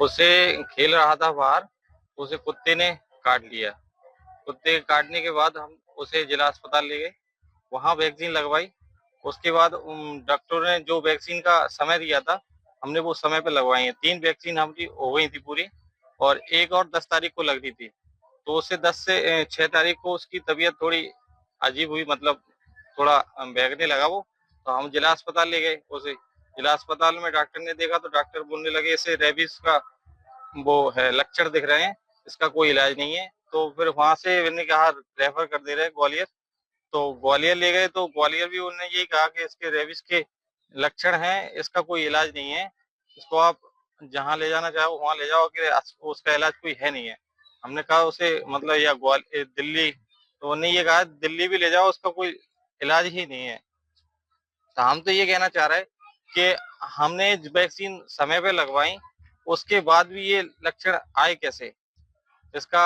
उसे खेल रहा था बाहर, उसे कुत्ते ने काट लिया। कुत्ते के काटने के बाद हम उसे जिला अस्पताल ले गए, वहाँ वैक्सीन लगवाई। उसके बाद डॉक्टर ने जो वैक्सीन का समय दिया था, हमने वो समय पे लगवाई है। 3 वैक्सीन हमारी हो गई थी पूरी, और एक और 10 तारीख को लगनी थी। तो उससे 10 से 6 तारीख को उसकी तबीयत थोड़ी अजीब हुई, मतलब थोड़ा बैगने लगा वो। तो हम जिला अस्पताल ले गए उसे। जिला अस्पताल में डॉक्टर ने देखा तो डॉक्टर बोलने लगे इसे रेबीज का वो है, लक्षण दिख रहे हैं, इसका कोई इलाज नहीं है। तो फिर वहां से मैंने कहा रेफर कर दे रहे ग्वालियर। तो ग्वालियर ले गए तो ग्वालियर भी उन्होंने यही कहा कि इसके रेबीज के लक्षण हैं, इसका कोई इलाज नहीं है, इसको आप जहाँ ले जाना चाहो वहां ले जाओ, कि उसका इलाज कोई है नहीं है। हमने कहा उसे मतलब या ग्वालियर दिल्ली, तो उन्होंने ये कहा दिल्ली भी ले जाओ, उसका कोई इलाज ही नहीं है। तो हम तो ये कहना चाह रहे हैं कि हमने वैक्सीन समय पे लगवाई, उसके बाद भी ये लक्षण आए कैसे, इसका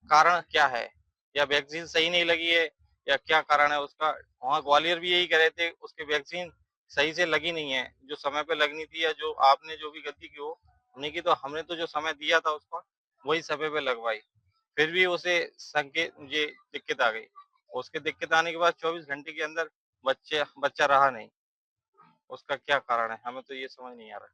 कारण क्या है? या वैक्सीन सही नहीं लगी है, या क्या कारण है उसका? वहाँ ग्वालियर भी यही कह रहे थे उसकी वैक्सीन सही से लगी नहीं है, जो समय पे लगनी थी, या जो आपने जो भी गलती की हो नहीं की, तो हमने तो जो समय दिया था उसका वही समय पे लगवाई। फिर भी उसे संकेत ये दिक्कत आ गई। उसके दिक्कत आने के बाद 24 घंटे के अंदर बच्चा रहा नहीं। उसका क्या कारण है, हमें तो ये समझ नहीं आ रहा।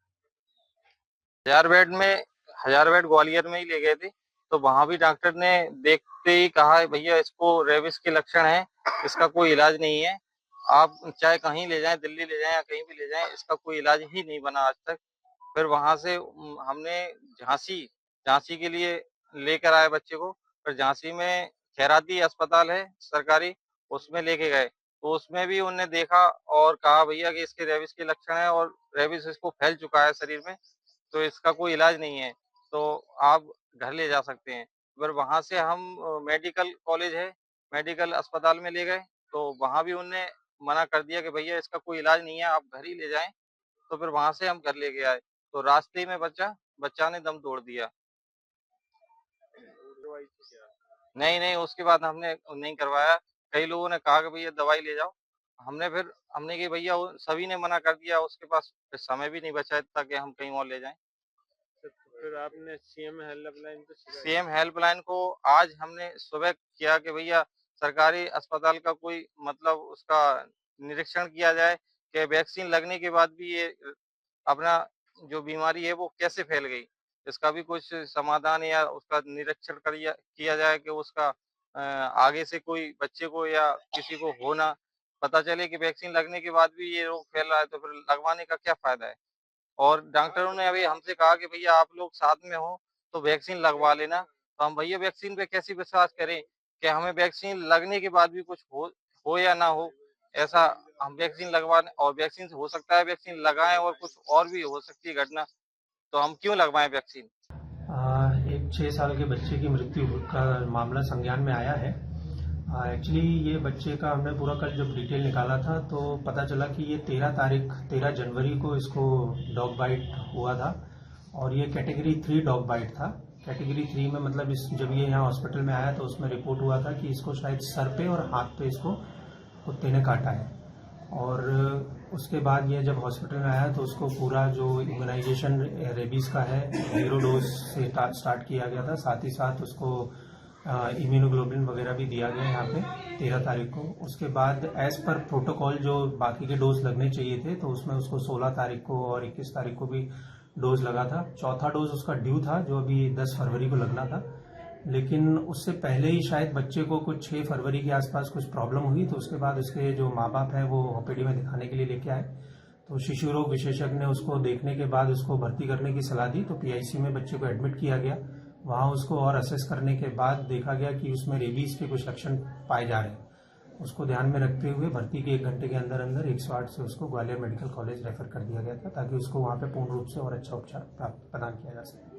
1000 बेड में, 1000 बेड ग्वालियर में ही ले गए थे। तो वहां भी डॉक्टर ने देखते ही कहा भैया इसको रेबिस के लक्षण है, इसका कोई इलाज नहीं है, आप चाहे कहीं ले जाएं, दिल्ली ले जाएं या कहीं भी ले जाएं, इसका कोई इलाज ही नहीं बना आज तक। फिर वहां से हमने झांसी झांसी के लिए लेकर आए बच्चे को। फिर झांसी में खैराती अस्पताल है सरकारी, उसमें लेके गए। तो उसमें भी उन्होंने देखा और कहा भैया कि इसके रेबिस के लक्षण है और रेबिस इसको फैल चुका है शरीर में, तो इसका कोई इलाज नहीं है, तो आप घर ले जा सकते हैं। फिर वहां से हम मेडिकल कॉलेज है, मेडिकल अस्पताल में ले गए। तो वहां भी उन्होंने मना कर दिया कि भैया इसका कोई इलाज नहीं है, आप घर ही ले जाएं। तो फिर वहां से हम घर लेके आए, तो रास्ते में बच्चा ने दम तोड़ दिया। नहीं नहीं, उसके बाद हमने नहीं करवाया। कई लोगों ने कहा कि भैया दवाई ले जाओ, हमने कि भैया सभी ने मना कर दिया, उसके पास फिर समय भी नहीं बचा इतना कि हम कहीं और ले जाएं। तो फिर आपने सीएम हेल्पलाइन को आज हमने सुबह किया कि भैया सरकारी अस्पताल का कोई मतलब उसका निरीक्षण किया जाए कि वैक्सीन लगने के बाद भी ये अपना जो बीमारी है वो कैसे फैल गई, इसका भी कुछ समाधान या उसका निरीक्षण किया जाए कि उसका आगे से कोई बच्चे को या किसी को हो ना पता चले कि वैक्सीन लगने के बाद भी ये रोग फैल रहा है, तो फिर लगवाने का क्या फायदा है। और डॉक्टरों ने अभी हमसे कहा कि भैया आप लोग साथ में हो तो वैक्सीन लगवा लेना। तो हम भैया वैक्सीन पे कैसे विश्वास करें कि हमें वैक्सीन लगने के बाद भी कुछ हो या ना हो, ऐसा। हम वैक्सीन लगवाने, और वैक्सीन से हो सकता है वैक्सीन लगाएं और कुछ और भी हो सकती है घटना, तो हम क्यों लगवाएं वैक्सीन। एक 6 साल के बच्चे की मृत्यु का मामला संज्ञान में आया है। एक्चुअली ये बच्चे का हमने पूरा कल जब डिटेल निकाला था तो पता चला कि ये 13 जनवरी को इसको डॉग बाइट हुआ था, और ये कैटेगरी 3 डॉग बाइट था। कैटेगरी 3 में मतलब जब ये यहाँ हॉस्पिटल में आया तो उसमें रिपोर्ट हुआ था कि इसको शायद सर पे और हाथ पे इसको कुत्ते ने काटा है। और उसके बाद ये जब हॉस्पिटल में आया तो उसको पूरा जो इम्यूनाइजेशन रेबीज का है 0 डोज से स्टार्ट किया गया था, साथ ही साथ उसको इम्यूनोग्लोबिन वगैरह भी दिया गया यहाँ पे 13 तारीख को। उसके बाद एज पर प्रोटोकॉल जो बाकी के डोज लगने चाहिए थे तो उसमें उसको 16 तारीख को और 21 तारीख को भी डोज लगा था। चौथा डोज उसका ड्यू था जो अभी 10 फरवरी को लगना था, लेकिन उससे पहले ही शायद बच्चे को कुछ 6 फरवरी के आसपास कुछ प्रॉब्लम हुई, तो उसके बाद उसके जो माँ बाप हैं वो ओपीडी में दिखाने के लिए लेके आए। तो शिशु रोग विशेषज्ञ ने उसको देखने के बाद उसको भर्ती करने की सलाह दी, तो पीआईसी में बच्चे को एडमिट किया गया। वहां उसको और असेस करने के बाद देखा गया कि उसमें रेबीज के कुछ लक्षण पाए जा रहे हैं। उसको ध्यान में रखते हुए भर्ती के 1 घंटे के अंदर अंदर 108 से उसको ग्वालियर मेडिकल कॉलेज रेफर कर दिया गया था, ताकि उसको वहां पे पूर्ण रूप से और अच्छा उपचार प्रदान किया जा सके।